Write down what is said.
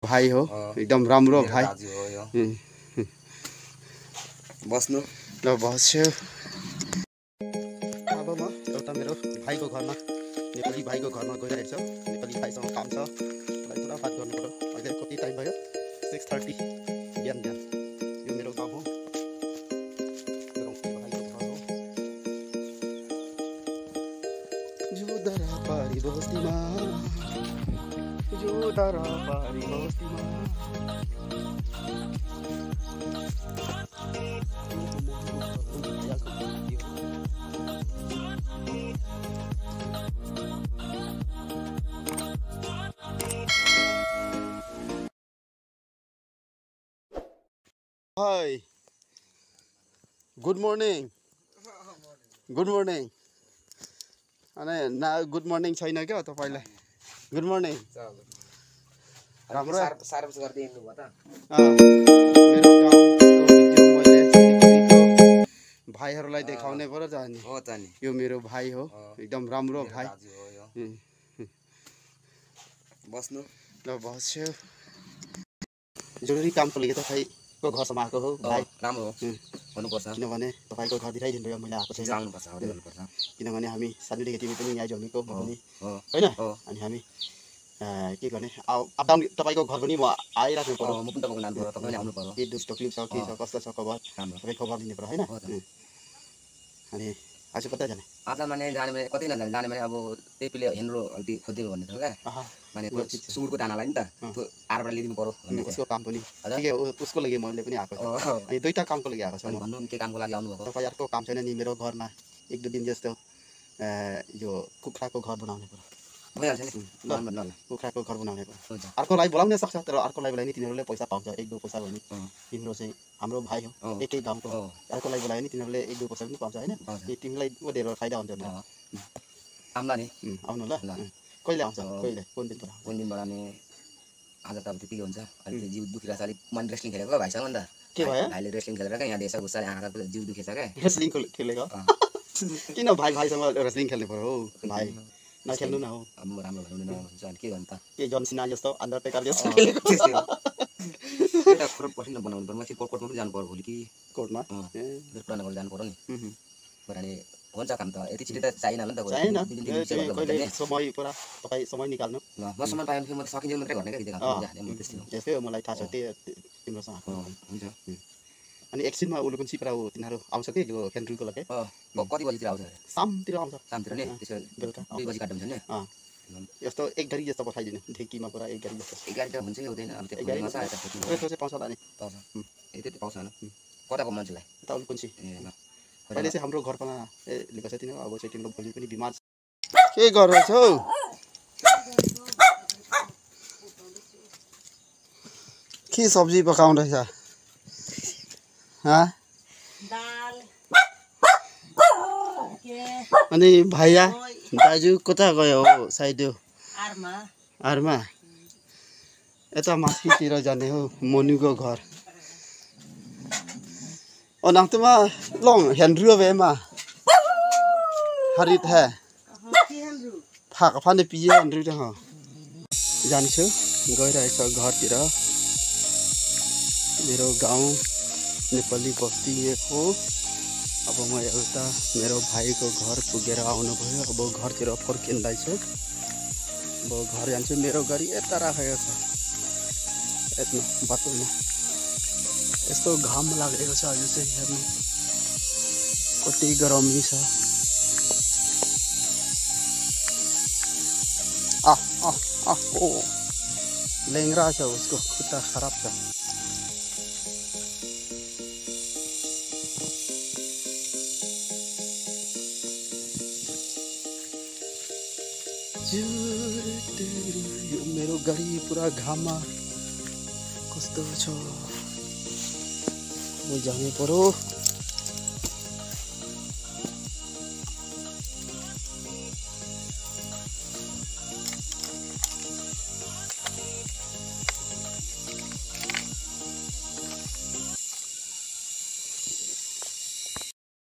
भाइ हो एकदम राम्रो भाइ बस्नु ल बस्यो। अब म एउटा मेरो भाइको घरमा नेपाली भाइको घरमा गइरहेको छु। नेपाली भाइसँग काम छ, मलाई पुरा बात गर्नु पर्यो। अहिले कति टाइम भयो? 6:30 बिहान बिहान। यो मेरो गाउँ हो, मेरो भाइको घर हो। जुदरा पारी बस्तीमा, जुदरा पारी बस्तीमा Hi. Good morning. Good morning. अनि ना गुड मर्निङ छैन क्या तपाईलाई? Good morning. राम्रो सर्भिस गर्दै हिँड्नु भयो त? मेरो गाउँको भिडियो मैले भाइहरूलाई देखाउने पर्यो त अनि। हो त नि। यो मेरो भाइ हो, एकदम राम्रो भाइ। बस्नु ल बस्यो। जरुरी कामको लागि तपाईँको घरसम्म आएको हो भाइ। राम्रो हो, हुनुपर्छ। किनभने तपाईँको घर दिखाइदिनु भयो, मैले आएको छैन। आउनुपर्छ, गर्नुपर्छ। किनभने हामी सानैदेखि तिमी पनि यहाँ जन्मेको पनि होइन, अनि हामी के गर्ने अप डाउन तपाईँको घर पनि म आइराख्नु पर्यो। म पनि तपाईँको नाम पर्यो, तपाईले आउनु पर्यो। के दुःख तकलिफ छ, के छ, कस्तो छ खबर, तपाईँ खबर दिनु पर्यो होइन। अनि आज कता जाने? आज माने जाने भने कतै नजाने, जाने भने अब त्यही पिले हेन्ड्रो अलि खोज्दिनु भन्ने थियो क्या। माने सुँगुरको दानालाई नि त त्यो आरबाट ल्याइदिनु पर्यो भन्ने उसको काम पनि के उसको लागि मैले पनि आएको छु। अनि दुईटा कामको लागि आएको छु। भन्नु के कामको लागि आउनु भएको? तपाईँहरूको काम छैन नि मेरो घरमा 1-2 दिन जस्तो यो कुखुराको घर बनाउने पर्यो। भइहाल्छ नि, ल कुखुराको घर बनाउने पर्यो। अर्कोलाई बोलाउन सक्छ, तर अर्कोलाई बोलायो नि तिनीहरूले पैसा पाउँछ, 1-2 पैसा भयो नि। तिम्रो चाहिँ हाम्रो भाइ हो, एकै गाउँको, अर्कोलाई बोलायो नि तिनीहरूले 1-2 पैसा पनि पाउँछ होइन। तिमीलाई धेरै फाइदा हुन्छ नि। आउँला नि, आउनु ल। कहिले आउँछ? कहिले कुन दिनबाट नि? आज त अब त्यतिकै हुन्छ। अहिले जिउ दुखिरहेको छ, अलिक मन रेस्लिङ खेलेको भाइसँग नि त। के भयो? भाइले रेस्लिङ खेलेर क्या यहाँ देश गुस्साले आँखाको जिउ दुखेछ क्या। रेस्लिङ खेलेको? किन भाइसँग रेस्लिङ खेल्नु पर्यो हौ भाइ? नखेल्नु न हौ। अब राम्रो भन्नु हुन्छ अनि के गर्नु त? के जन सिना जस्तो अन्डरटेकर जस्तो खेलेको एउटा कोर्ट पर्सन बनाउनु पर्यो। माथि कोर्टमा पनि जानु पर्यो भोलि कि कोर्टमा पुरानो घर जानु पर्यो नि। भने हुन्छ काम त यति छिटो त चाहिएन नि त। चाहिएन, कहिले समय पुरा तपाईँ समय निकाल्नु। ल म समय पाएँ भने म त सकिन्छ मात्रै गर्ने क्या। त्यस्तै हो, मलाई थाहा छ। त्यही तिम्रोसँग हुन्छ। अनि एकछिनमा उलुकुन सिपरा तिनीहरू आउँछ कि हेन्ड्रीको लागि? कति बजीतिर आउँछ? शामतिर आउँछ। शामतिर नि? त्यसो बेलुका 2 बजी काट्नु हुन्छ नि? यस्तो एक गाडी जस्तो पठाइदिनु, ढेकीमा पुरा एक गाडी जस्तो। एक गाडी त हुन्छ कि हुँदैन? अब त्यो गाडी चाहिँ पाउँछ होला नि? पाउँछ, यति पाउँछ होइन। कताको मान्छेलाई? यता उलुकुन्सी। अहिले चाहिँ हाम्रो घरमा लिएको छ तिनीहरू। अब चाहिँ तिम्रो भोलि पनि बिमार छ। के गर्दैछ हौ? के सब्जी पकाउँदैछ? अनि भैया दाजु कता गयो हो? सायद यो आरमा यता माथितिर जाने हो, मोनुको घर। और नाम लॉन्ग हेनरी वेमा हरित है फाक फाने पिए हेनरी त हो जान्छु गइरहेछ घरतिर। मेरो गाउँ नेपाली बस्ती हो। अब म एउटा मेरो भाइको घर पुगेर आउनु भयो। अब घरतिर फर्किँदैछु। अब घर जान्छु। मेरो गाडी यता राखेको छ यता बाटोमा। यस्तो घाम लागेको छ अहिले चाहिँ, हेर्नु कति गरमी छ। ओ लेङ्ग्रा छ, उसको खुट्टा खराब छ। यो मेरो गाडी पुरा घाममा कस्तो छ, जाने पर्यो।